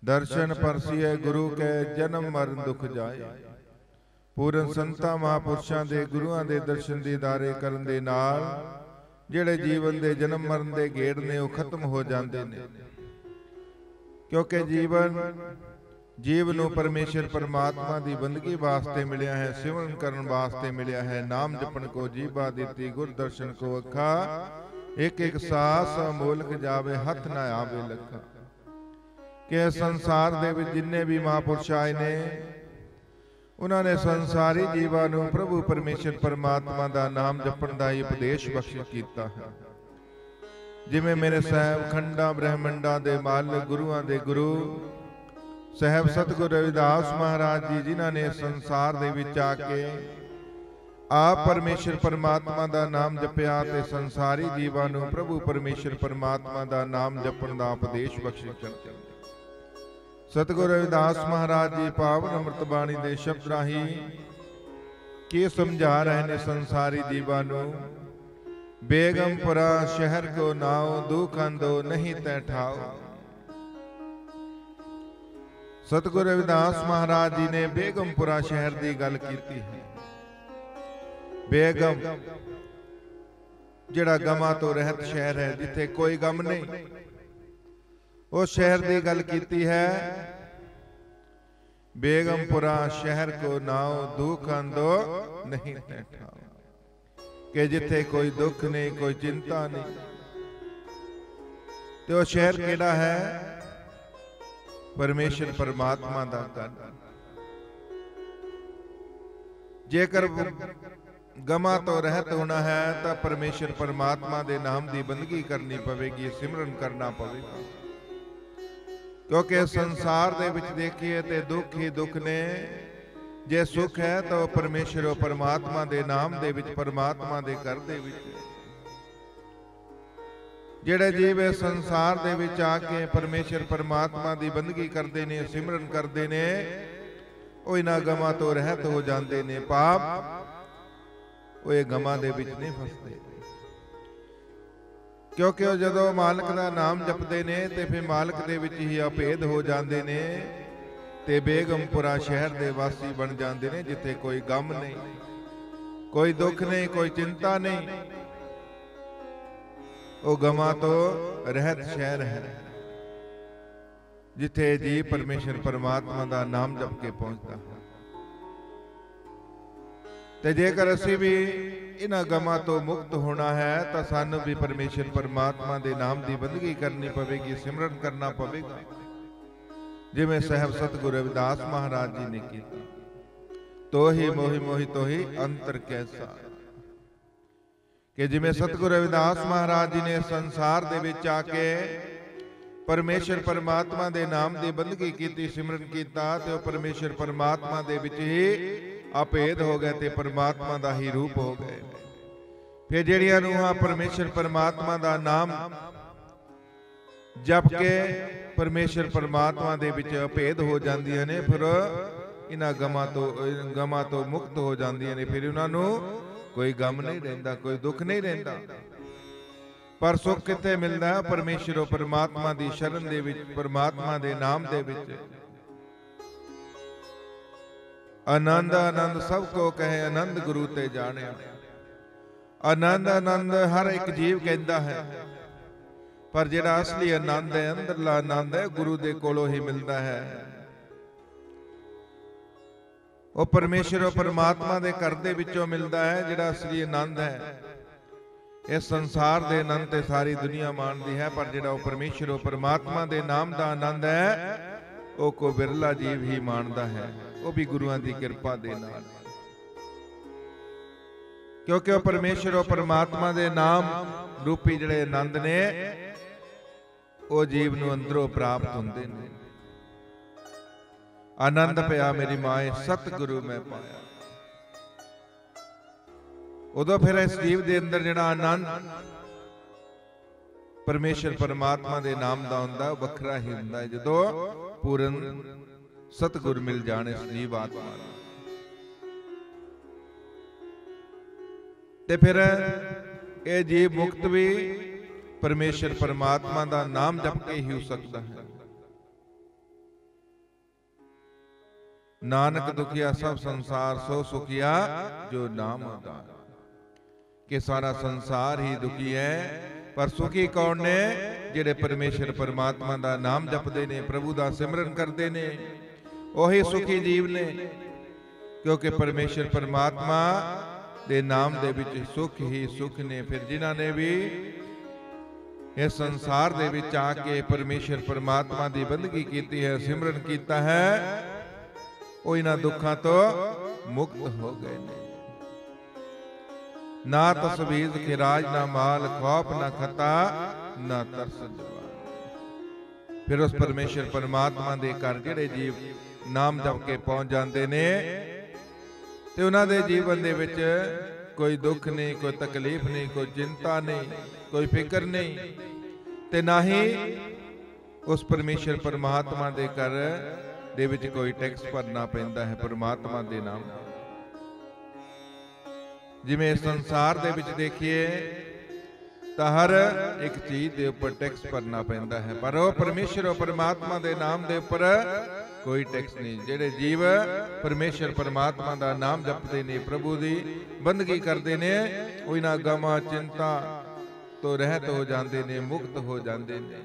दर्शन परसिए गुरु के जन्म मरण दुख जाए। पूਰਨ ਸੰਤਾਂ ਮਹਾਂਪੁਰਸ਼ਾਂ ਦੇ ਗੁਰੂਆਂ ਦੇ ਦਰਸ਼ਨ ਦੀਦਾਰੇ ਕਰਨ ਦੇ ਨਾਲ ਜਿਹੜੇ ਜੀਵਨ ਦੇ ਜਨਮ ਮਰਨ ਦੇ ਗੇੜ ਨੇ ਉਹ ਖਤਮ ਹੋ ਜਾਂਦੇ ਨੇ। ਕਿਉਂਕਿ ਜੀਵ ਨੂੰ ਪਰਮੇਸ਼ਰ ਪਰਮਾਤਮਾ ਦੀ ਬੰਦਗੀ ਵਾਸਤੇ ਮਿਲਿਆ ਹੈ, ਸਿਮਰਨ ਕਰਨ ਵਾਸਤੇ ਮਿਲਿਆ ਹੈ। ਨਾਮ ਜਪਣ ਕੋ ਜੀਭਾ ਦਿੱਤੀ, ਗੁਰ ਦਰਸ਼ਨ ਕੋ ਅੱਖਾਂ, ਇੱਕ ਇੱਕ ਸਾਸ ਅਮੋਲਕ ਜਾਵੇ, ਹੱਥ ਨਾ ਆਵੇ ਲੱਖਾਂ। ਕਿ ਸੰਸਾਰ ਦੇ ਵਿੱਚ ਜਿੰਨੇ ਵੀ ਮਹਾਂਪੁਰਸ਼ ਆਏ ਨੇ ਉਹਨਾਂ ਨੇ ਸੰਸਾਰੀ ਜੀਵਾਂ ਨੂੰ ਪ੍ਰਭੂ ਪਰਮੇਸ਼ਰ ਪਰਮਾਤਮਾ ਦਾ ਨਾਮ ਜਪਣ ਦਾ ਹੀ ਉਪਦੇਸ਼ ਬਖਸ਼ਿਸ਼ ਕੀਤਾ ਹੈ। ਜਿਵੇਂ ਮੇਰੇ ਸਾਹਿਬ ਖੰਡਾਂ ਬ੍ਰਹਮੰਡਾਂ ਦੇ ਮਾਲਕ ਗੁਰੂਆਂ ਦੇ ਗੁਰੂ ਸਾਹਿਬ ਸਤਿਗੁਰੂ ਰਵਿਦਾਸ ਮਹਾਰਾਜ ਜੀ, ਜਿਨ੍ਹਾਂ ਨੇ ਸੰਸਾਰ ਦੇ ਵਿੱਚ ਆ ਕੇ ਆਪ ਪਰਮੇਸ਼ਰ ਪਰਮਾਤਮਾ ਦਾ ਨਾਮ ਜਪਿਆ ਤੇ ਸੰਸਾਰੀ ਜੀਵਾਂ ਨੂੰ ਪ੍ਰਭੂ ਪਰਮੇਸ਼ਰ ਪਰਮਾਤਮਾ ਦਾ ਨਾਮ ਜਪਣ ਦਾ ਉਪਦੇਸ਼ ਬਖਸ਼ਿਸ਼ ਕਰਦੇ। ਸਤਿਗੁਰੂ ਰਵਿਦਾਸ ਮਹਾਰਾਜ ਜੀ ਪਾਵਨ ਅੰਮ੍ਰਿਤ ਬਾਣੀ ਦੇ ਸ਼ਬਦ ਰਾਹੀਂ ਕੀ ਸਮਝਾ ਰਹੇ ਨੇ ਸੰਸਾਰੀ ਜੀਵਾਂ ਨੂੰ। ਬੇਗਮਪੁਰਾ ਸ਼ਹਿਰ ਕੋ ਨਾਉ, ਦੁਖ ਅੰਦੋ ਨਹੀਂ ਤੈ ਠਾਉ। ਸਤਿਗੁਰੂ ਰਵਿਦਾਸ ਮਹਾਰਾਜ ਜੀ ਨੇ ਬੇਗਮਪੁਰਾ ਸ਼ਹਿਰ ਦੀ ਗੱਲ ਕੀਤੀ ਹੈ। ਬੇਗਮ ਜਿਹੜਾ ਗਮਾਂ ਤੋਂ ਰਹਿਤ ਸ਼ਹਿਰ ਹੈ, ਜਿੱਥੇ ਕੋਈ ਗਮ ਨਹੀਂ, ਉਸ ਸ਼ਹਿਰ ਦੀ ਗੱਲ ਕੀਤੀ ਹੈ। ਬੇਗਮਪੁਰਾ ਸ਼ਹਿਰ ਕੋ ਨਾਉ, ਦੁਖ ਅੰਦੋ ਨਹੀਂ ਤੈ ਠਾਉ। ਕਿ ਜਿੱਥੇ ਕੋਈ ਦੁੱਖ ਨਹੀਂ, ਕੋਈ ਚਿੰਤਾ ਨਹੀਂ। ਤੇ ਉਹ ਸ਼ਹਿਰ ਕਿਹੜਾ ਹੈ? ਪਰਮੇਸ਼ਰ ਪਰਮਾਤਮਾ ਦਾ ਘਰ। ਜੇਕਰ ਗਮਾਂ ਤੋਂ ਰਹਿਤ ਹੋਣਾ ਹੈ ਤਾਂ ਪਰਮੇਸ਼ਰ ਪਰਮਾਤਮਾ ਦੇ ਨਾਮ ਦੀ ਬੰਦਗੀ ਕਰਨੀ ਪਵੇਗੀ, ਸਿਮਰਨ ਕਰਨਾ ਪਵੇਗਾ। ਕਿਉਂਕਿ ਸੰਸਾਰ ਦੇ ਵਿੱਚ ਦੇਖੀਏ ਤੇ ਦੁੱਖ ਹੀ ਦੁੱਖ ਨੇ। ਜੇ ਸੁੱਖ ਹੈ ਤਾਂ ਉਹ ਪਰਮੇਸ਼ਰ ਪਰਮਾਤਮਾ ਦੇ ਨਾਮ ਦੇ ਵਿੱਚ, ਪਰਮਾਤਮਾ ਦੇ ਘਰ ਦੇ ਵਿੱਚ। ਜਿਹੜੇ ਜੀਵ ਇਸ ਸੰਸਾਰ ਦੇ ਵਿੱਚ ਆ ਕੇ ਪਰਮੇਸ਼ਰ ਪਰਮਾਤਮਾ ਦੀ ਬੰਦਗੀ ਕਰਦੇ ਨੇ, ਸਿਮਰਨ ਕਰਦੇ ਨੇ, ਉਹ ਇਹਨਾਂ ਗਮਾਂ ਤੋਂ ਰਹਿਤ ਹੋ ਜਾਂਦੇ ਨੇ। ਪਾਪ ਉਹ ਇਹ ਗਮਾਂ ਦੇ ਵਿੱਚ ਨਹੀਂ ਫਸਦੇ। ਕਿਉਂਕਿ ਉਹ ਜਦੋਂ ਮਾਲਕ ਦਾ ਨਾਮ ਜਪਦੇ ਨੇ ਤੇ ਫਿਰ ਮਾਲਕ ਦੇ ਵਿੱਚ ਹੀ ਅਭੇਦ ਹੋ ਜਾਂਦੇ ਨੇ ਤੇ ਬੇਗਮਪੁਰਾ ਸ਼ਹਿਰ ਦੇ ਵਾਸੀ ਬਣ ਜਾਂਦੇ ਨੇ, ਜਿੱਥੇ ਕੋਈ ਗਮ ਨਹੀਂ, ਕੋਈ ਦੁੱਖ ਨਹੀਂ, ਕੋਈ ਚਿੰਤਾ ਨਹੀਂ। ਉਹ ਗਮਾਂ ਤੋਂ ਰਹਿਤ ਸ਼ਹਿਰ ਹੈ, ਜਿੱਥੇ ਜੀ ਪਰਮੇਸ਼ਰ ਪਰਮਾਤਮਾ ਦਾ ਨਾਮ ਜਪ ਕੇ ਪਹੁੰਚਦਾ ਹੈ। ਤੇ ਜੇਕਰ ਅਸੀਂ ਵੀ ਇਹਨਾਂ ਗਮਾਂ ਤੋਂ ਮੁਕਤ ਹੋਣਾ ਹੈ ਤਾਂ ਸਾਨੂੰ ਵੀ ਪਰਮੇਸ਼ਰ ਪਰਮਾਤਮਾ ਦੇ ਨਾਮ ਦੀ ਬੰਦਗੀ ਕਰਨੀ ਪਵੇਗੀ, ਸਿਮਰਨ ਕਰਨਾ ਪਵੇਗਾ, ਜਿਵੇਂ ਸਾਹਿਬ ਸਤਿਗੁਰੂ ਰਵਿਦਾਸ ਮਹਾਰਾਜ ਜੀ ਨੇ ਕੀਤਾ। ਤੋਹੀ ਮੋਹੀ ਮੋਹੀ ਤੋਹੀ ਅੰਤਰ ਕੈਸਾ। ਕਿ ਜਿਵੇਂ ਸਤਿਗੁਰੂ ਰਵਿਦਾਸ ਮਹਾਰਾਜ ਜੀ ਨੇ ਸੰਸਾਰ ਦੇ ਵਿੱਚ ਆ ਕੇ ਪਰਮੇਸ਼ਰ ਪਰਮਾਤਮਾ ਦੇ ਨਾਮ ਦੀ ਬੰਦਗੀ ਕੀਤੀ, ਸਿਮਰਨ ਕੀਤਾ, ਤੇ ਉਹ ਪਰਮੇਸ਼ਰ ਪਰਮਾਤਮਾ ਦੇ ਵਿੱਚ ਹੀ ਅਭੇਦ ਹੋ ਗਏ ਤੇ ਪਰਮਾਤਮਾ ਦਾ ਹੀ ਰੂਪ ਹੋ ਗਏ। ਫਿਰ ਜਿਹੜੀਆਂ ਰੂਹਾਂ ਪਰਮੇਸ਼ਰ ਪਰਮਾਤਮਾ ਦਾ ਨਾਮ ਜਪ ਕੇ ਪਰਮੇਸ਼ਰ ਪਰਮਾਤਮਾ ਦੇ ਵਿੱਚ ਅਭੇਦ ਹੋ ਜਾਂਦੀਆਂ ਨੇ, ਫਿਰ ਇਹਨਾਂ ਗਮਾਂ ਤੋਂ ਮੁਕਤ ਹੋ ਜਾਂਦੀਆਂ ਨੇ। ਫਿਰ ਉਹਨਾਂ ਨੂੰ ਕੋਈ ਗਮ ਨਹੀਂ ਰਹਿੰਦਾ, ਕੋਈ ਦੁੱਖ ਨਹੀਂ ਰਹਿੰਦਾ। ਪਰ ਸੁੱਖ ਕਿੱਥੇ ਮਿਲਦਾ? ਪਰਮੇਸ਼ਰ ਪਰਮਾਤਮਾ ਦੀ ਸ਼ਰਨ ਦੇ ਵਿੱਚ, ਪਰਮਾਤਮਾ ਦੇ ਨਾਮ ਦੇ ਵਿੱਚ। ਆਨੰਦ ਆਨੰਦ ਸਭ ਕੋ ਕਹੇ, ਆਨੰਦ ਗੁਰੂ ਤੇ ਜਾਣਿਆ। ਆਨੰਦ ਆਨੰਦ ਹਰ ਇੱਕ ਜੀਵ ਕਹਿੰਦਾ ਹੈ, ਪਰ ਜਿਹੜਾ ਅਸਲੀ ਆਨੰਦ ਹੈ, ਅੰਦਰਲਾ ਆਨੰਦ ਹੈ, ਗੁਰੂ ਦੇ ਕੋਲੋਂ ਹੀ ਮਿਲਦਾ ਹੈ। ਉਹ ਪਰਮੇਸ਼ਰ ਪਰਮਾਤਮਾ ਦੇ ਘਰ ਦੇ ਵਿੱਚੋਂ ਮਿਲਦਾ ਹੈ, ਜਿਹੜਾ ਅਸਲੀ ਆਨੰਦ ਹੈ। ਇਸ ਸੰਸਾਰ ਦੇ ਆਨੰਦ ਤੇ ਸਾਰੀ ਦੁਨੀਆ ਮਾਣਦੀ ਹੈ, ਪਰ ਜਿਹੜਾ ਉਹ ਪਰਮੇਸ਼ਰ ਪਰਮਾਤਮਾ ਦੇ ਨਾਮ ਦਾ ਆਨੰਦ ਹੈ, ਉਹ ਕੋ ਬਿਰਲਾ ਜੀਵ ਹੀ ਮਾਣਦਾ ਹੈ, ਉਹ ਵੀ ਗੁਰੂਆਂ ਦੀ ਕਿਰਪਾ ਦੇ ਨਾਲ। ਕਿਉਂਕਿ ਉਹ ਪਰਮੇਸ਼ਰ ਪਰਮਾਤਮਾ ਦੇ ਨਾਮ ਰੂਪੀ ਜਿਹੜੇ ਆਨੰਦ ਨੇ ਉਹ ਜੀਵ ਨੂੰ ਅੰਦਰੋਂ ਪ੍ਰਾਪਤ ਹੁੰਦੇ ਨੇ। ਆਨੰਦ ਪਿਆ ਮੇਰੀ ਮਾਏ ਸਤਿਗੁਰੂ ਮੈਂ ਪਾਇਆ। ਉਦੋਂ ਫਿਰ ਇਸ ਜੀਵ ਦੇ ਅੰਦਰ ਜਿਹੜਾ ਆਨੰਦ ਪਰਮੇਸ਼ਰ ਪਰਮਾਤਮਾ ਦੇ ਨਾਮ ਦਾ ਹੁੰਦਾ, ਉਹ ਵੱਖਰਾ ਹੀ ਹੁੰਦਾ ਹੈ, ਜਦੋਂ ਪੂਰਨ ਸਤਿਗੁਰ ਮਿਲ ਜਾਣ ਇਸ ਜੀਵ ਆਤਮਾ ਨੂੰ। ਤੇ ਫਿਰ ਇਹ ਜੀਵ ਮੁਕਤ ਵੀ ਪਰਮੇਸ਼ਰ ਪਰਮਾਤਮਾ ਦਾ ਨਾਮ ਜਪ ਕੇ ਹੀ ਹੋ ਸਕਦਾ ਹੈ। नानक दुखिया सब संसार सो सुखिया जो नाम उदार। कि सारा संसार ही दुखी है, पर सुखी कौन ने? जिहड़े परमेश्वर परमात्मा दा नाम जपदे ने, प्रभु दा सिमरन करदे ने, ओही सुखी जीव ने। क्योंकि परमेश्वर परमात्मा दे नाम दे विच सुख ही सुख ने। फिर जिन्हां ने भी इस संसार दे विच आके परमेश्वर परमात्मा दी बंदगी कीती है, सिमरन कीता है, ਉਹ ਇਹਨਾਂ ਦੁੱਖਾਂ ਤੋਂ ਮੁਕਤ ਹੋ ਗਏ ਨੇ। ਨਾ ਤਸਬੀਜ਼ ਖਿਰਾਜ ਨਾ ਮਾਲ, ਖੌਫ ਨਾ ਖਤਾ ਨਾ ਤਰਸ ਜਵਾਨ। ਫਿਰ ਉਸ ਪਰਮੇਸ਼ਰ ਪਰਮਾਤਮਾ ਦੇ ਘਰ ਜਿਹੜੇ ਜੀਵ ਨਾਮ ਜਪ ਕੇ ਪਹੁੰਚ ਜਾਂਦੇ ਨੇ ਤੇ ਉਹਨਾਂ ਦੇ ਜੀਵਨ ਦੇ ਵਿੱਚ ਕੋਈ ਦੁੱਖ ਨਹੀਂ, ਕੋਈ ਤਕਲੀਫ ਨਹੀਂ, ਕੋਈ ਚਿੰਤਾ ਨਹੀਂ, ਕੋਈ ਫਿਕਰ ਨਹੀਂ, ਤੇ ਨਾ ਹੀ ਉਸ ਪਰਮੇਸ਼ਰ ਪਰਮਾਤਮਾ ਦੇ ਘਰ ਦੇ ਵਿੱਚ ਕੋਈ ਟੈਕਸ ਭਰਨਾ ਪੈਂਦਾ ਹੈ ਪਰਮਾਤਮਾ ਦੇ ਨਾਮ। ਜਿਵੇਂ ਇਸ ਸੰਸਾਰ ਦੇ ਵਿੱਚ ਦੇਖੀਏ ਤਾਂ ਹਰ ਇੱਕ ਚੀਜ਼ ਦੇ ਉੱਪਰ ਟੈਕਸ ਭਰਨਾ ਪੈਂਦਾ ਹੈ, ਪਰ ਉਹ ਪਰਮੇਸ਼ਰ ਉਹ ਪਰਮਾਤਮਾ ਦੇ ਨਾਮ ਦੇ ਉੱਪਰ ਕੋਈ ਟੈਕਸ ਨਹੀਂ। ਜਿਹੜੇ ਜੀਵ ਪਰਮੇਸ਼ਰ ਪਰਮਾਤਮਾ ਦਾ ਨਾਮ ਜਪਦੇ ਨੇ, ਪ੍ਰਭੂ ਦੀ ਬੰਦਗੀ ਕਰਦੇ ਨੇ, ਉਹ ਇਹਨਾਂ ਗਮਾਂ ਚਿੰਤਾ ਤੋਂ ਰਹਿਤ ਹੋ ਜਾਂਦੇ ਨੇ, ਮੁਕਤ ਹੋ ਜਾਂਦੇ ਨੇ।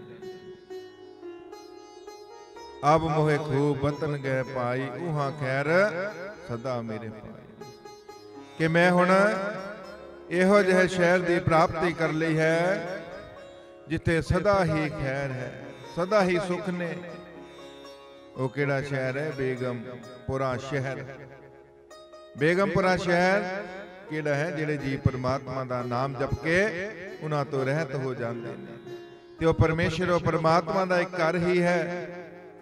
अब मोहे खूब बतन गए पाई, उहां खैर सदा मेरे पाई। कि मैं हुण इहो जिहे शहर की प्राप्ति कर ली है जिथे सदा ही खैर है, सदा ही सुख ने। वो किहड़ा शहर है? बेगमपुरा शहर। बेगमपुरा शहर किहड़ा है? जिहड़े जी परमात्मा दा नाम जप के उन्हां तो रहत हो जाते हैं। ते वो परमेश्वर वो परमात्मा दा एक घर ही है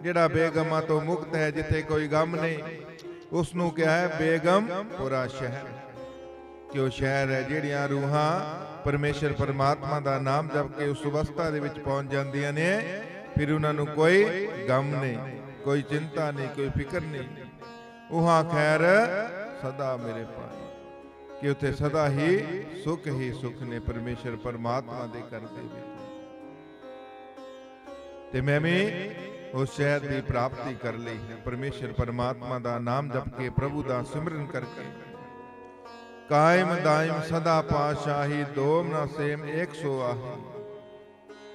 ਜਿਹੜਾ ਬੇਗਮਾਂ ਤੋਂ ਮੁਕਤ ਹੈ, ਜਿੱਥੇ ਕੋਈ ਗਮ ਨਹੀਂ। ਉਸ ਨੂੰ ਕਿਹਾ ਹੈ ਬੇਗਮਪੁਰਾ ਸ਼ਹਿਰ, ਕਿ ਉਹ ਸ਼ਹਿਰ ਹੈ ਜਿਹੜੀਆਂ ਰੂਹਾਂ ਪਰਮੇਸ਼ਰ ਪਰਮਾਤਮਾ ਦਾ ਨਾਮ ਜਪ ਕੇ ਉਸ ਅਵਸਥਾ ਦੇ ਵਿੱਚ ਪਹੁੰਚ ਜਾਂਦੀਆਂ ਨੇ, ਫਿਰ ਉਹਨਾਂ ਨੂੰ ਕੋਈ ਗਮ ਨਹੀਂ, ਕੋਈ ਚਿੰਤਾ ਨਹੀਂ, ਕੋਈ ਫਿਕਰ ਨਹੀਂ। ਉਹਾਂ ਖੈਰ ਸਦਾ ਮੇਰੇ ਪਾਈ, ਕਿ ਉੱਥੇ ਸਦਾ ਹੀ ਸੁਖ ਨੇ ਪਰਮੇਸ਼ਰ ਪਰਮਾਤਮਾ ਦੇ ਘਰ ਦੇ ਵਿੱਚ। ਤੇ ਮੈਂ ਵੀ उस शहर की प्राप्ति कर ली है, परमेश्वर परमात्मा का नाम जप के, प्रभु का सिमरन करके। कायम दायम सदा पातशाही, दोम ना सेम एक सो आही।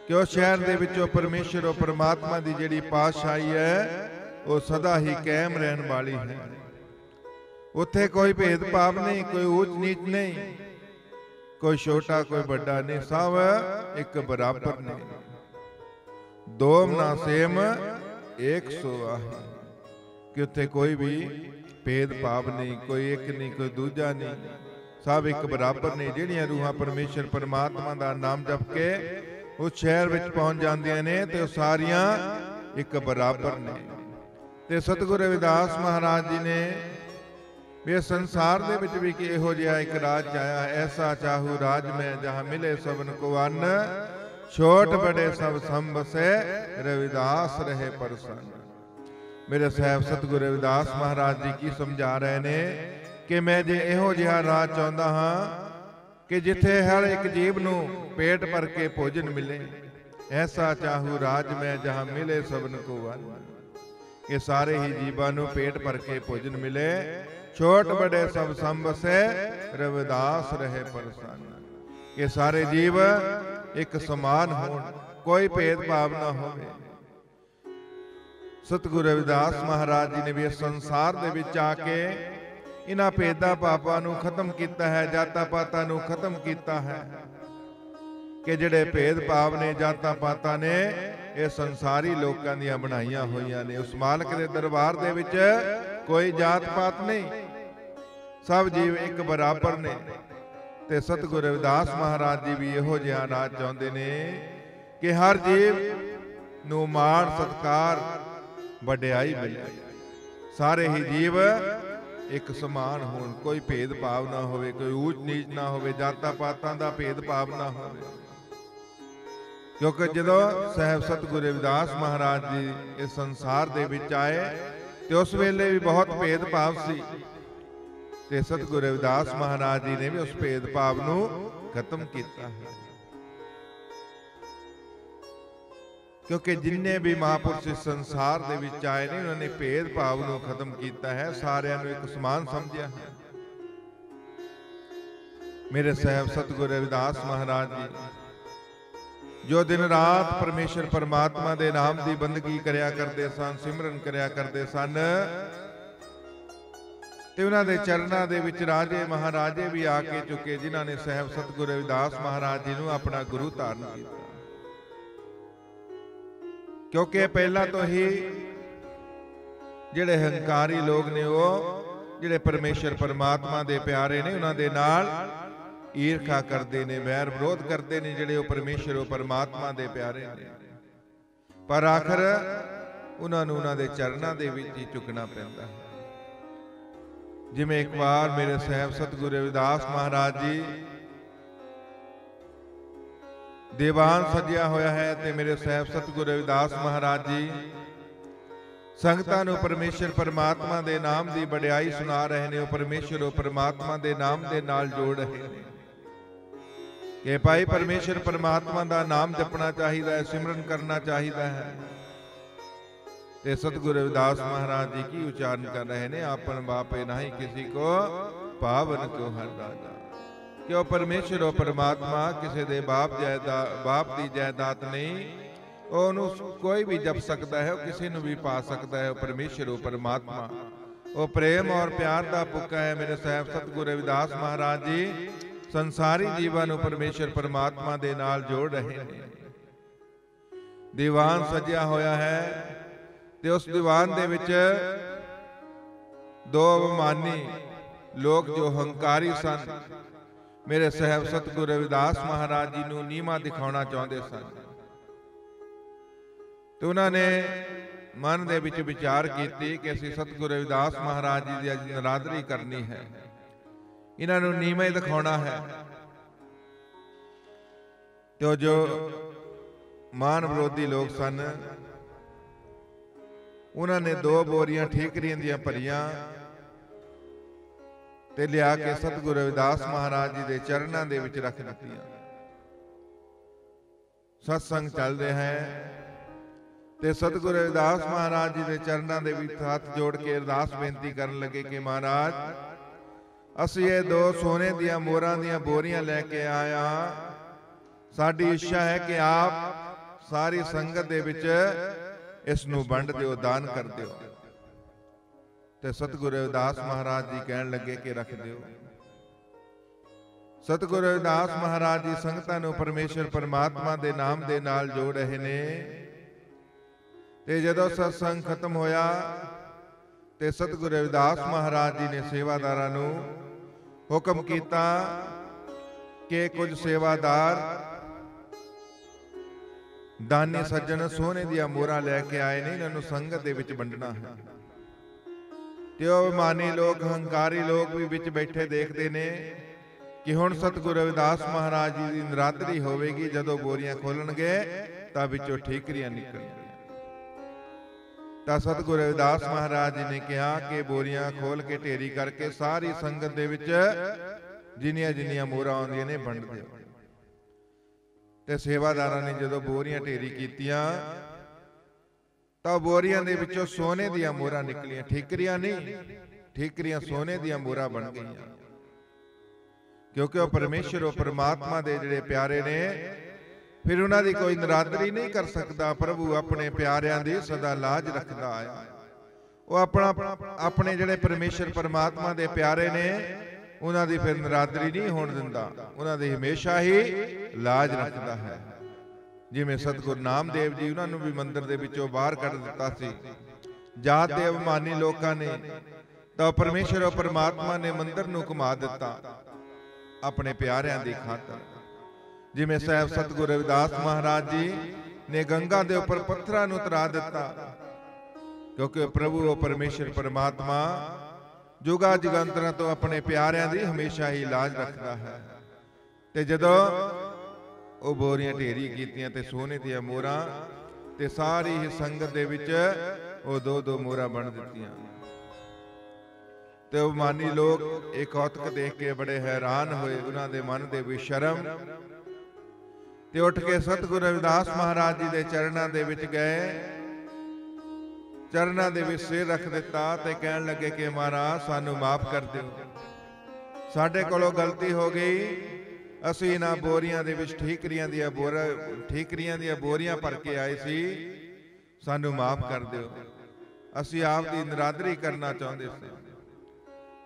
कि उस शहर दे विचों परमेश्वर और परमात्मा की जिहड़ी पातशाही है वो सदा ही कायम रहन वाली है। उत्थे कोई भेदभाव नहीं, कोई ऊंच नीच नहीं, कोई छोटा कोई बड़ा नहीं, सब एक बराबर ने। दोम ना सेम एक सो आही। कि उत्थे कोई भी भेदभाव नहीं, कोई एक नहीं, कोई दूजा नहीं, सब एक बराबर ने। जिहड़ियां रूहां परमेश्वर परमात्मा दा नाम जप के उस शहर विच पहुंच जांदियां ने ते वो सारियां एक बराबर ने। ते सतगुरु रविदास महाराज जी ने भी संसार दे विच भी कि इहो जिहा एक राज आया, ऐसा चाहू राज में जहां मिले सबन को अन्न, छोट बड़े सब संबसे रविदास रहे प्रसन्न। मेरे साहब सतगुरु रविदास महाराज जी की समझा रहे ने कि मैं जे इहो जिहा राज चाहुंदा हां कि जिथे हर एक जीव नूं पेट भर के भोजन मिले, ऐसा चाहू राज में जहां मिले सबन को अन्न। कि सारे ही जीवां नूं पेट भर के भोजन मिले, छोट बड़े सब संबसे रविदास रहे प्रसन्न। कि सारे जीव एक समान होण, कोई भेदभाव ना होवे। सतगुरु रविदास महाराज जी ने भी इस संसार दे विच आके इन्हां भेदा भावां नूं खत्म कीता है, जातां पातां नूं खत्म कीता है। कि जिहड़े भेदभाव ने, जातां पातां ने, ये संसारी लोकां दीयां बनाईयां होईयां ने। उस मालक दे दरबार दे विच कोई जात पात नहीं, सब जीव एक बराबर ने। ते सतगुरु रविदास महाराज जी भी इहो जिहा राज चाहुंदे ने कि हर जीव नूं माण सत्कार वडियाई मिले, सारे ही जीव एक समान होण, कोई भेदभाव ना होवे, कोई ऊंच नीच ना होवे, जातां पातां दा भेदभाव ना होवे। क्योंकि जदों साहब सतगुरु रविदास महाराज जी इस संसार दे विच आए ते उस वेले भी बहुत भेदभाव सी। ते सतगुरु रविदास महाराज जी ने भी उस भेदभाव नूं खत्म कीता है। क्योंकि जिन्ने भी महापुरुष इस संसार दे विच आए ने उन्होंने भेदभाव नूं खत्म किया है, सारिआं नूं एक समान समझिया है। मेरे साहब सतगुरु रविदास महाराज जी जो दिन रात परमेश्वर परमात्मा दे नाम दी बंदगी करया करते सन, सिमरन करया करते सन, ते उन्हां दे चरनां दे विच राजे महाराजे भी आके चुके जिन्हां ने साहब सतगुरु रविदास महाराज जी नूं अपना गुरु धारण किया। क्योंकि पहला तो ही जिहड़े हंकारी लोग ने वो जिहड़े परमेश्वर परमात्मा दे प्यारे ने उन्हां दे नाल ईर्खा करते ने, वैर विरोध करते ने जिहड़े परमेश्वर परमात्मा दे प्यारे ने, पर आखिर उन्हां नूं उन्हां दे चरनां दे विच ही झुकना पैंदा है। जिवें एक बार मेरे साहब सतगुरु रविदास महाराज जी दीवान सजिया होया है ते मेरे साहब सतगुरु रविदास महाराज जी संगतां नूं परमेश्वर परमात्मा दे नाम दी वडियाई सुना रहे ने, परमेश्वर परमात्मा दे नाम दे नाल जोड़ रहे ने कि भाई परमेश्वर परमात्मा दा नाम जपना चाहिए है, सिमरन करना चाहिए है। ते सतगुरु रविदास महाराज जी की उच्चारण कर रहे ने, आपन बापे नहीं किसी को पावन क्यों हर राजा। क्यों परमेश्वर और परमात्मा किसी दे बाप दी जायदाद नहीं, ओनू कोई भी जप सकता है, किसी नू भी पा सकता है। परमेश्वर और परमात्मा वो प्रेम और प्यार दा भुक्का है। मेरे साहब सतगुरु रविदास महाराज जी संसारी जीवन नू परमेश्वर परमात्मा दे नाल जोड़ रहे हैं। दीवान सजिया होया है ते उस दीवान दे विच दो अभिमानी लोग जो हंकारी सन मेरे साहब सतगुरु रविदास महाराज जी नूं नीमा दिखाना चाहते सन। तो उन्होंने मन दे विच विचार की कि असीं सतगुरु रविदास महाराज जी दी नरादरी करनी है, इन्हां नूं नीमा ही दिखाना है। तो जो मान विरोधी लोग सन उन्होंने दो बोरियां ठीकरियां दियां भरियां ते लिया के सतगुरु रविदास महाराज जी दे चरनां दे विच रख दित्तियां। सत्संग चल रहा है ते सतगुरु रविदास महाराज जी दे चरनां दे विच हाथ जोड़ के अरदास बेनती करन लगे कि महाराज असीं ये दो सोने दियां मोरां दियां बोरियां लैके आया, साडी इच्छा है कि आप सारी संगत दे विच इस नूं वंड दिओ, दान कर दिओ। ते सतगुरु रविदास महाराज जी कहन लगे कि रख दिओ। सतगुरु रविदास महाराज जी संगतां नूं परमेश्वर परमात्मा दे नाम दे नाल जोड़ रहे ने। ते जदों सत्संग खत्म होया ते सतगुरु रविदास महाराज जी ने सेवादारां नूं हुक्म कीता कि कुछ सेवादार दानी सज्जन सोने दिया मोहरां लैके आए ने, इन्हां नूं संगत दे विच वंडना है। ते अभिमानी लोग हंकारी लोग भी विच बैठे देखते ने कि हुण सतगुरु रविदास महाराज जी दी नरादरी होवेगी, जदों बोरियां खोलणगे तां विचों ठीकरियां निकलणगीਆਂ। तां सतगुरु रविदास महाराज जी ने कहा कि बोरियां खोल के ढेरी करके सारी संगत दे विच जिन्नियां जिन्नियां मोहरां आउंदियां ने वंड दिओ। ते सेवादारां ने जदों बोरियां ढेरी कीतियां तां बोरियां दे विचों सोने दियां मोहरां निकलियां, ठीकरियां नहीं, ठीकरियां सोने दियां मोहरां बन गईयां। क्योंकि वह परमेश्वर और परमात्मा दे जिहड़े प्यारे ने, फिर उन्हां दी कोई नरादरी नहीं कर सकता। प्रभु अपने प्यारियां दी सदा लाज रखदा आया। वो अपने जिहड़े परमेश्वर परमात्मा दे प्यारे ने उन्हां दी फिर नरादरी नहीं होण दिंदा, उन्हां दी हमेशा ही लाज रखदा है। जिवें सतगुरु नामदेव जी उन्हां नूं भी मंदिर दे विचों बाहर कढ दित्ता सी जात दे अभिमानी लोकां ने, तां परमेश्वर और परमात्मा ने मंदिर नूं घुमा दित्ता अपने प्यारियां दी खातर। जिवें साहब सतगुरु रविदास महाराज जी ने गंगा दे उपर पत्थरां नूं तरा दित्ता, क्योंकि प्रभु और परमेश्वर परमात्मा जुगा जुगांतरां तो अपने प्यारियां दी हमेशा ही लाज रखदा है। ते जदों वो बोरियां ढेरी कीतियां ते सोने दियां मोहरां ते सारी ही संगत दे विच वो दो दो मोहरां बन दित्तियां। ते अभिमानी लोग एक कौतक देख के बड़े हैरान होए, उन्हां दे मन दे विच शर्म ਤੇ ਉੱਠ ਕੇ ਸਤਿਗੁਰੂ ਰਵਿਦਾਸ ਮਹਾਰਾਜ ਜੀ ਦੇ ਚਰਨਾਂ ਦੇ ਵਿੱਚ ਗਏ, ਚਰਨਾਂ ਦੇ ਵਿੱਚ ਸਿਰ ਰੱਖ ਦਿੱਤਾ ਤੇ ਕਹਿਣ ਲੱਗੇ ਕਿ ਮਹਾਰਾਜ ਸਾਨੂੰ ਮਾਫ ਕਰ ਦਿਓ, ਸਾਡੇ ਕੋਲੋਂ ਗਲਤੀ ਹੋ ਗਈ, ਅਸੀਂ ਇਹਨਾਂ ਬੋਰੀਆਂ ਦੇ ਵਿੱਚ ਠੀਕਰੀਆਂ ਦੀਆਂ ਬੋਰੀਆਂ ਭਰ ਕੇ ਆਏ ਸੀ, ਸਾਨੂੰ ਮਾਫ ਕਰ ਦਿਓ, ਅਸੀਂ ਆਪ ਦੀ ਨਰਾਦਰੀ ਕਰਨਾ ਚਾਹੁੰਦੇ ਸੀ।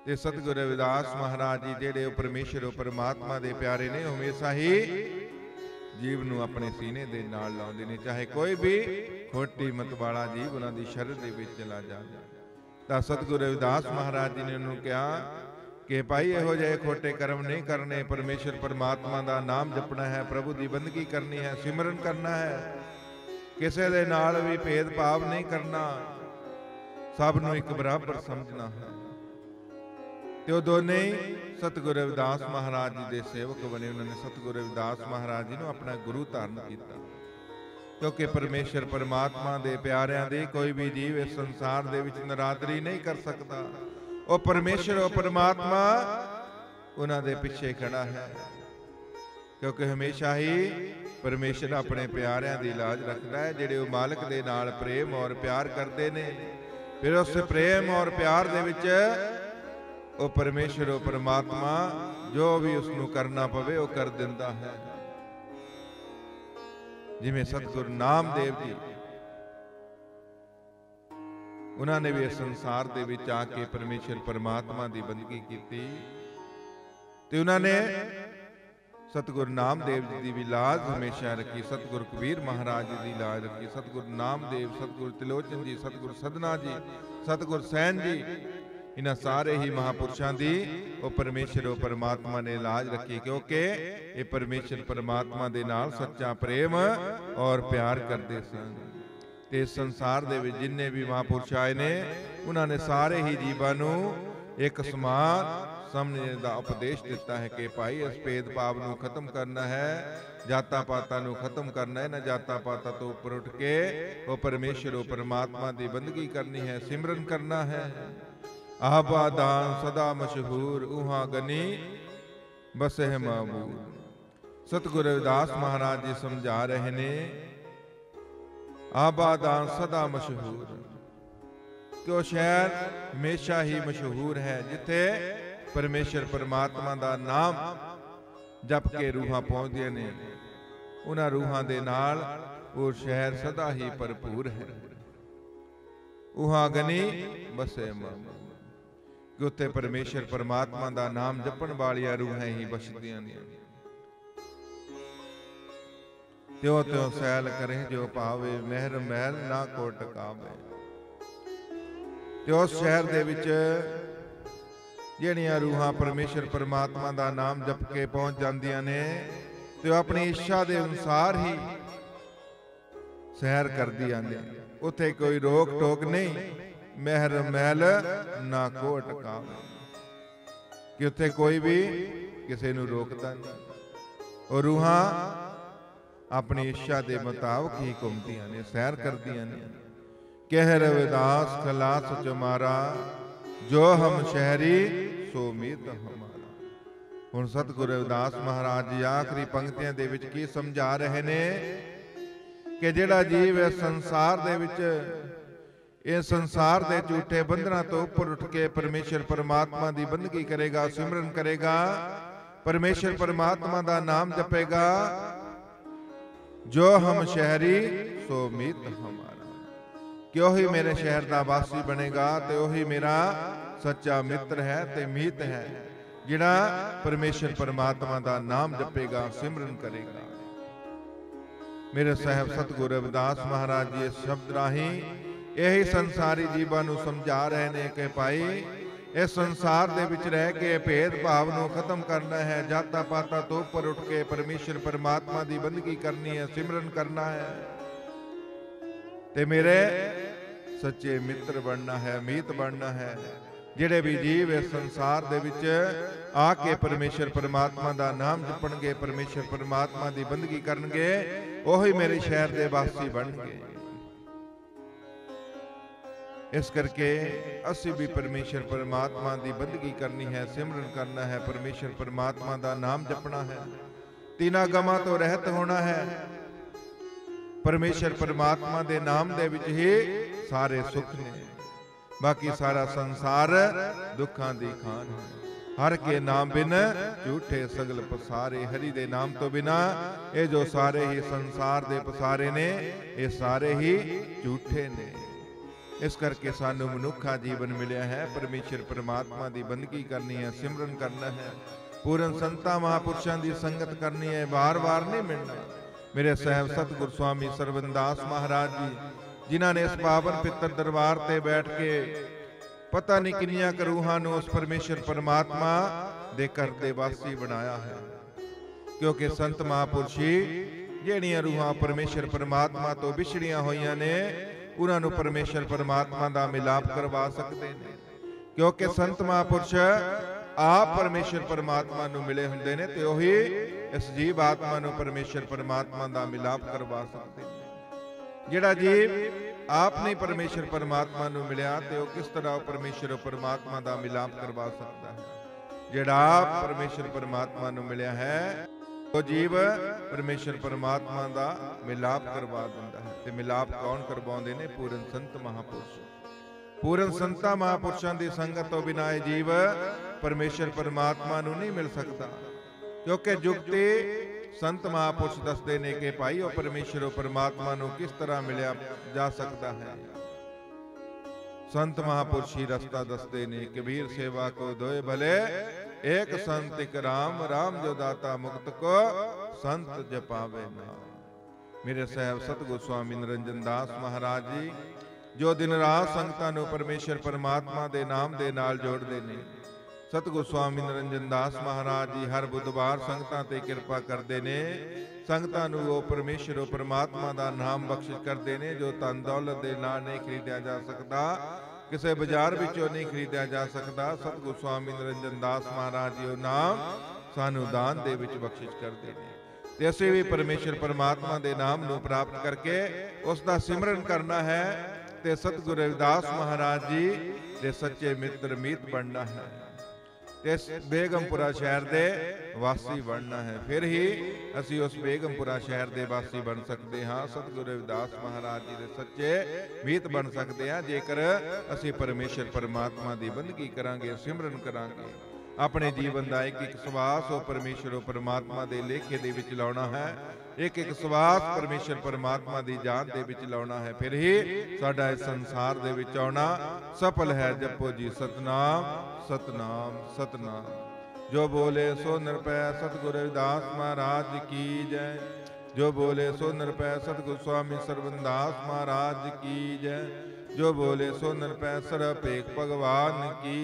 ਤੇ ਸਤਿਗੁਰੂ ਰਵਿਦਾਸ ਮਹਾਰਾਜ ਜੀ ਜਿਹੜੇ ਉਹ ਪਰਮੇਸ਼ਰ ਉਹ ਪਰਮਾਤਮਾ ਦੇ ਪਿਆਰੇ ਨੇ, ਹਮੇਸ਼ਾ ਹੀ ਜੀਵ ਨੂੰ ਆਪਣੇ ਸੀਨੇ ਦੇ ਨਾਲ ਲਾਉਂਦੇ ਨੇ, ਚਾਹੇ ਕੋਈ ਵੀ ਖੋਟੀ ਮਤ ਵਾਲਾ ਜੀਵ ਉਹਨਾਂ ਦੀ ਸ਼ਰਨ ਦੇ ਵਿੱਚ ਚਲਾ ਜਾਵੇ। ਤਾਂ ਸਤਿਗੁਰੂ ਰਵਿਦਾਸ ਮਹਾਰਾਜ ਜੀ ਨੇ ਉਹਨੂੰ ਕਿਹਾ ਕਿ ਭਾਈ ਇਹੋ ਜਿਹੇ ਖੋਟੇ ਕਰਮ ਨਹੀਂ ਕਰਨੇ, ਪਰਮੇਸ਼ਰ ਪਰਮਾਤਮਾ ਦਾ ਨਾਮ ਜਪਣਾ ਹੈ, ਪ੍ਰਭੂ ਦੀ ਬੰਦਗੀ ਕਰਨੀ ਹੈ, ਸਿਮਰਨ ਕਰਨਾ ਹੈ, ਕਿਸੇ ਦੇ ਨਾਲ ਵੀ ਭੇਦ ਭਾਵ ਨਹੀਂ ਕਰਨਾ, ਸਭ ਨੂੰ ਇੱਕ ਬਰਾਬਰ ਸਮਝਣਾ ਹੈ। ਤੇ ਉਹ ਦੋਨੇ ਹੀ ਸਤਿਗੁਰੂ ਰਵਿਦਾਸ ਮਹਾਰਾਜ ਜੀ ਦੇ ਸੇਵਕ ਬਣੇ। ਉਹਨਾਂ ਨੇ ਸਤਿਗੁਰੂ ਰਵਿਦਾਸ ਮਹਾਰਾਜ ਜੀ ਨੂੰ ਆਪਣਾ ਗੁਰੂ ਧਾਰਨ ਕੀਤਾ, ਕਿਉਂਕਿ ਪਰਮੇਸ਼ਰ ਪਰਮਾਤਮਾ ਦੇ ਪਿਆਰਿਆਂ ਦੀ ਕੋਈ ਵੀ ਜੀਵ ਇਸ ਸੰਸਾਰ ਦੇ ਵਿੱਚ ਨਰਾਦਰੀ ਨਹੀਂ ਕਰ ਸਕਦਾ। ਉਹ ਪਰਮੇਸ਼ਰ ਉਹ ਪਰਮਾਤਮਾ ਉਹਨਾਂ ਦੇ ਪਿੱਛੇ ਖੜਾ ਹੈ, ਕਿਉਂਕਿ ਹਮੇਸ਼ਾ ਹੀ ਪਰਮੇਸ਼ਰ ਆਪਣੇ ਪਿਆਰਿਆਂ ਦੀ ਲਾਜ ਰੱਖਦਾ ਹੈ, ਜਿਹੜੇ ਉਹ ਮਾਲਕ ਦੇ ਨਾਲ ਪ੍ਰੇਮ ਔਰ ਪਿਆਰ ਕਰਦੇ ਨੇ। ਫਿਰ ਉਸ ਪ੍ਰੇਮ ਔਰ ਪਿਆਰ ਦੇ ਵਿੱਚ ਉਹ ਪਰਮੇਸ਼ਰ ਉਹ ਪਰਮਾਤਮਾ ਜੋ ਵੀ ਉਸ ਨੂੰ ਕਰਨਾ ਪਵੇ ਉਹ ਕਰ ਦਿੰਦਾ ਹੈ। ਜਿਵੇਂ ਸਤਿਗੁਰੂ ਨਾਮਦੇਵ ਜੀ, ਉਹਨਾਂ ਨੇ ਵੀ ਇਸ ਸੰਸਾਰ ਦੇ ਵਿੱਚ ਆ ਕੇ ਪਰਮੇਸ਼ਰ ਪਰਮਾਤਮਾ ਦੀ ਬੰਦਗੀ ਕੀਤੀ ਤੇ ਉਹਨਾਂ ਨੇ ਸਤਿਗੁਰੂ ਨਾਮਦੇਵ ਜੀ ਦੀ ਵੀ ਲਾਜ ਹਮੇਸ਼ਾ ਰੱਖੀ, ਸਤਿਗੁਰੂ ਕਬੀਰ ਮਹਾਰਾਜ ਜੀ ਦੀ ਲਾਜ ਰੱਖੀ, ਸਤਿਗੁਰੂ ਨਾਮਦੇਵ, ਸਤਿਗੁਰੂ ਤਿਲੋਚਨ ਜੀ, ਸਤਿਗੁਰੂ ਸਦਨਾ ਜੀ, ਸਤਿਗੁਰੂ ਸੈਨ ਜੀ, ਇਹਨਾਂ ਸਾਰੇ ਹੀ ਮਹਾਪੁਰਸ਼ਾਂ ਦੀ ਉਹ ਪਰਮੇਸ਼ਰ ਉਹ ਪਰਮਾਤਮਾ ਨੇ ਲਾਜ ਰੱਖੀ, ਕਿਉਂਕਿ ਇਹ ਪਰਮੇਸ਼ਰ ਪਰਮਾਤਮਾ ਦੇ ਨਾਲ ਸੱਚਾ ਪ੍ਰੇਮ ਔਰ ਪਿਆਰ ਕਰਦੇ ਸਨ। ਤੇ ਇਸ ਸੰਸਾਰ ਦੇ ਵਿੱਚ ਜਿੰਨੇ ਵੀ ਮਹਾਪੁਰਸ਼ ਆਏ ਨੇ, ਉਹਨਾਂ ਨੇ ਸਾਰੇ ਹੀ ਜੀਵਾਂ ਨੂੰ ਇੱਕ ਸਮਾਨ ਸਮਝਣ ਦਾ ਉਪਦੇਸ਼ ਦਿੱਤਾ ਹੈ ਕਿ ਭਾਈ ਇਸ ਭੇਦ ਭਾਵ ਨੂੰ ਖਤਮ ਕਰਨਾ ਹੈ, ਜਾਤਾਂ ਪਾਤਾਂ ਨੂੰ ਖਤਮ ਕਰਨਾ ਹੈ, ਨਾ ਜਾਤਾਂ ਪਾਤਾਂ ਤੋਂ ਉੱਪਰ ਉੱਠ ਕੇ ਉਹ ਪਰਮੇਸ਼ਰ ਉਹ ਪਰਮਾਤਮਾ ਦੀ ਬੰਦਗੀ ਕਰਨੀ ਹੈ, ਸਿਮਰਨ ਕਰਨਾ ਹੈ। ਆਬਾਦਾਨ ਸਦਾ ਮਸ਼ਹੂਰ ਉਹਾਂ ਗਨੀ ਬਸਹਿ ਮਾਮੂਰ। ਸਤਿਗੁਰੂ ਰਵਿਦਾਸ ਮਹਾਰਾਜ ਜੀ ਸਮਝਾ ਰਹੇ ਨੇ, ਆਬਾਦਾਨ ਸਦਾ ਮਸ਼ਹੂਰ, ਕਿ ਉਹ ਸ਼ਹਿਰ ਹਮੇਸ਼ਾ ਹੀ ਮਸ਼ਹੂਰ ਹੈ, ਜਿੱਥੇ ਪਰਮੇਸ਼ਰ ਪਰਮਾਤਮਾ ਦਾ ਨਾਮ ਜਪ ਕੇ ਰੂਹਾਂ ਪਹੁੰਚਦੀਆਂ ਨੇ, ਉਹਨਾਂ ਰੂਹਾਂ ਦੇ ਨਾਲ ਉਹ ਸ਼ਹਿਰ ਸਦਾ ਹੀ ਭਰਪੂਰ ਹੈ। ਉਹਾਂ ਗਨੀ ਬਸੇ ਮਾਮੂਰ, ਕਿ ਉੱਥੇ ਪਰਮੇਸ਼ਰ ਪਰਮਾਤਮਾ ਦਾ ਨਾਮ ਜਪਣ ਵਾਲੀਆਂ ਰੂਹਾਂ ਹੀ ਬਸਦੀਆਂ ਨੇ। ਤਿਉ ਤਿਉ ਸੈਲ ਕਰੇ ਜੋ ਭਾਵੇ, ਮਹਿਰ ਮਹਿਲ ਨਾ ਕੋ ਟਿਕਾਵੇ। ਤੇ ਉਸ ਸ਼ਹਿਰ ਦੇ ਵਿੱਚ ਜਿਹੜੀਆਂ ਰੂਹਾਂ ਪਰਮੇਸ਼ਰ ਪਰਮਾਤਮਾ ਦਾ ਨਾਮ ਜਪ ਕੇ ਪਹੁੰਚ ਜਾਂਦੀਆਂ ਨੇ, ਤੇ ਉਹ ਆਪਣੀ ਇੱਛਾ ਦੇ ਅਨੁਸਾਰ ਹੀ ਸੈਰ ਕਰਦੀਆਂ ਨੇ, ਉੱਥੇ ਕੋਈ ਰੋਕ ਟੋਕ ਨਹੀਂ, ਮਹਿਰ ਮਹਿਲ ਨਾ ਕੋ ਟਿਕਾਵੇ, ਕਿ ਉੱਥੇ ਕੋਈ ਵੀ ਕਿਸੇ ਨੂੰ ਰੋਕਦਾ ਨਹੀਂ। ਉਹ ਰੂਹਾਂ ਆਪਣੀ ਇੱਛਾ ਦੇ ਮੁਤਾਬਕ ਹੀ ਘੁੰਮਦੀਆਂ ਨੇ, ਸੈਰ ਕਰਦੀਆਂ ਨੇ। ਕਹਿ ਰਵਿਦਾਸ ਖਲਾਸ ਚੁਮਾਰਾ, ਜੋ ਹਮ ਸ਼ਹਿਰੀ ਸੋ ਮੀਤ ਹਮਾਰਾ। ਹੁਣ ਸਤਿਗੁਰੂ ਰਵਿਦਾਸ ਮਹਾਰਾਜ ਜੀ ਆਖਰੀ ਪੰਕਤੀਆਂ ਦੇ ਵਿੱਚ ਕੀ ਸਮਝਾ ਰਹੇ ਨੇ ਕਿ ਜਿਹੜਾ ਜੀਵ ਇਸ ਸੰਸਾਰ ਦੇ ਵਿੱਚ, ਇਹ ਸੰਸਾਰ ਦੇ ਝੂਠੇ ਬੰਧਨਾਂ ਤੋਂ ਉੱਪਰ ਉੱਠ ਕੇ ਪਰਮੇਸ਼ਰ ਪਰਮਾਤਮਾ ਦੀ ਬੰਦਗੀ ਕਰੇਗਾ, ਸਿਮਰਨ ਕਰੇਗਾ, ਪਰਮੇਸ਼ਰ ਪਰਮਾਤਮਾ ਦਾ ਨਾਮ ਜਪੇਗਾ, ਜੋ ਹਮ ਸ਼ਹਿਰੀ ਸੋ ਮੀਤ ਹਮਾਰਾ, ਕਿ ਉਹੀ ਮੇਰੇ ਸ਼ਹਿਰ ਦਾ ਵਾਸੀ ਬਣੇਗਾ ਤੇ ਉਹੀ ਮੇਰਾ ਸੱਚਾ ਮਿੱਤਰ ਹੈ ਤੇ ਮੀਤ ਹੈ, ਜਿਹੜਾ ਪਰਮੇਸ਼ਰ ਪਰਮਾਤਮਾ ਦਾ ਨਾਮ ਜਪੇਗਾ, ਸਿਮਰਨ ਕਰੇਗਾ। ਮੇਰੇ ਸਾਹਿਬ ਸਤਿਗੁਰੂ ਰਵਿਦਾਸ ਮਹਾਰਾਜ ਜੀ ਇਸ ਸ਼ਬਦ ਰਾਹੀਂ ਇਹੀ ਸੰਸਾਰੀ ਜੀਵਾਂ ਨੂੰ ਸਮਝਾ ਰਹੇ ਨੇ ਕਿ ਭਾਈ ਇਸ ਸੰਸਾਰ ਦੇ ਵਿੱਚ ਰਹਿ ਕੇ ਭੇਦ ਭਾਵ ਨੂੰ ਖਤਮ ਕਰਨਾ ਹੈ, ਜਾਤਾਂ ਪਾਤਾਂ ਤੋਂ ਉੱਪਰ ਉੱਠ ਕੇ ਪਰਮੇਸ਼ਰ ਪਰਮਾਤਮਾ ਦੀ ਬੰਦਗੀ ਕਰਨੀ ਹੈ, ਸਿਮਰਨ ਕਰਨਾ ਹੈ, ਤੇ ਮੇਰੇ ਸੱਚੇ ਮਿੱਤਰ ਬਣਨਾ ਹੈ, ਮੀਤ ਬਣਨਾ ਹੈ। ਜਿਹੜੇ ਵੀ ਜੀਵ ਇਸ ਸੰਸਾਰ ਦੇ ਵਿੱਚ ਆ ਕੇ ਪਰਮੇਸ਼ਰ ਪਰਮਾਤਮਾ ਦਾ ਨਾਮ ਜਪਣਗੇ, ਪਰਮੇਸ਼ਰ ਪਰਮਾਤਮਾ ਦੀ ਬੰਦਗੀ ਕਰਨਗੇ, ਉਹੀ ਮੇਰੇ ਸ਼ਹਿਰ ਦੇ ਵਾਸੀ ਬਣਨਗੇ। ਇਸ ਕਰਕੇ ਅਸੀਂ ਵੀ ਪਰਮੇਸ਼ਰ ਪਰਮਾਤਮਾ ਦੀ ਬੰਦਗੀ ਕਰਨੀ ਹੈ, ਸਿਮਰਨ ਕਰਨਾ ਹੈ, ਪਰਮੇਸ਼ਰ ਪਰਮਾਤਮਾ ਦਾ ਨਾਮ ਜਪਣਾ ਹੈ, तीना गमां तो रहत होना है। परमेश्वर परमात्मा दे नाम दे विच ही सारे सुख ने, बाकी सारा संसार दुखां दी खान है। हर के नाम बिन झूठे सगल पसारे, हरि दे नाम तो बिना ये जो सारे ही संसार दे पसारे ने ये सारे ही झूठे ने। इस करके सानू मनुखा जीवन मिलिया है, परमेश्वर परमात्मा दी बंदगी करनी है, सिमरन करना है, पूर्ण संतां महापुरुषां दी संगत करनी है, बार बार नहीं मिलना। मेरे साहब सतगुरु स्वामी सरवनदास महाराज जी, जिन्हां ने इस पावन पितर दरबार ते बैठ के पता नहीं किन्नियां रूहां नूं उस परमेश्वर परमात्मा दे घर दे वासी बनाया है। क्योंकि संत महापुरुष ही ਜਿਹੜੀਆਂ रूहां परमेश्वर परमात्मा तो विछड़ियां होईयां ने उन्हां नूं परमेश्वर परमात्मा दा मिलाप करवा सकते हैं। क्योंकि संत महापुरुष आप परमेश्वर परमात्मा नूं मिले हुंदे ने ते ओही इस जीव आत्मा नूं परमेश्वर परमात्मा दा मिलाप करवा सकते हैं। जिहड़ा जीव आप नहीं परमेश्वर परमात्मा नूं मिलिया ते ओह किस तरह परमेश्वर परमात्मा दा मिलाप करवा सकता है। जिहड़ा आप परमेश्वर परमात्मा नूं मिलिया है वो जीव परमेश्वर परमात्मा दा मिलाप करवा दिंदा है। ते मिलाप कौन करवाउंदे ने? पूर्ण संत महापुरुष। पूर्ण संतां महापुरुषां दी संगत तो बिना ये जीव परमेश्वर परमात्मा नूं नहीं मिल सकता। क्योंकि जुगती संत महापुरुष दसदे ने कि भाई वो परमेश्वर परमात्मा नूं किस तरह मिलिया जा सकता है। संत महापुरुष ही रस्ता दसदे ने। कबीर सेवा को दोए भले, एक संत एक राम, राम जो दाता मुक्त को संत जपावे नाम। मेरे साहब सतगुरु स्वामी निरंजन दास महाराज जी जो दिन रात संगतां नूं परमेश्वर परमात्मा दे नाम दे नाल जोड़दे ने। सतगुरु स्वामी निरंजन दास महाराज जी हर बुधवार संगतां ते किरपा करदे ने। संगतां नूं वो परमेश्वर परमात्मा दा नाम बख्शिश करदे ने जो धन दौलत दे नाल नहीं खरीदिया जा सकता, किसी बाजार विचों नहीं खरीदिया जा सकता। सतगुरु स्वामी निरंजन दास महाराज जी वो नाम सानू दान दे विच बख्शिश करदे ने ते असीं भी परमेश्वर परमात्मा दे नाम नूं प्राप्त करके उस दा सिमरन करना है ते सतगुरु रविदास महाराज जी दे सच्चे मित्र मीत बनना है। इस बेगमपुरा शहर दे वासी बनना है, फिर ही असी उस बेगमपुरा शहर दे वासी बन सकते हाँ। सतगुरु रविदास महाराज जी दे सच्चे मीत बन सकते हैं जेकर असी परमेश्वर परमात्मा दी बंदगी करांगे, सिमरन करांगे। अपने जीवन का एक एक सवास वो परमेश्वर परमात्मा दे लेखे दे विच लाउणा है, एक एक सवास परमेश्वर परमात्मा दी जान दे विच लाउणा है, फिर ही साडा इस संसार दे विच आउणा सफल है। जपो जी सतनाम सतनाम सतनाम। जो बोले सो निरपै सतगुरु रविदास महाराज की जय। जो बोले सो निरपै सतगुरु स्वामी सरवनदास महाराज की जय। जो बोले सो निरपै सरपेख भगवान की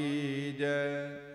जय।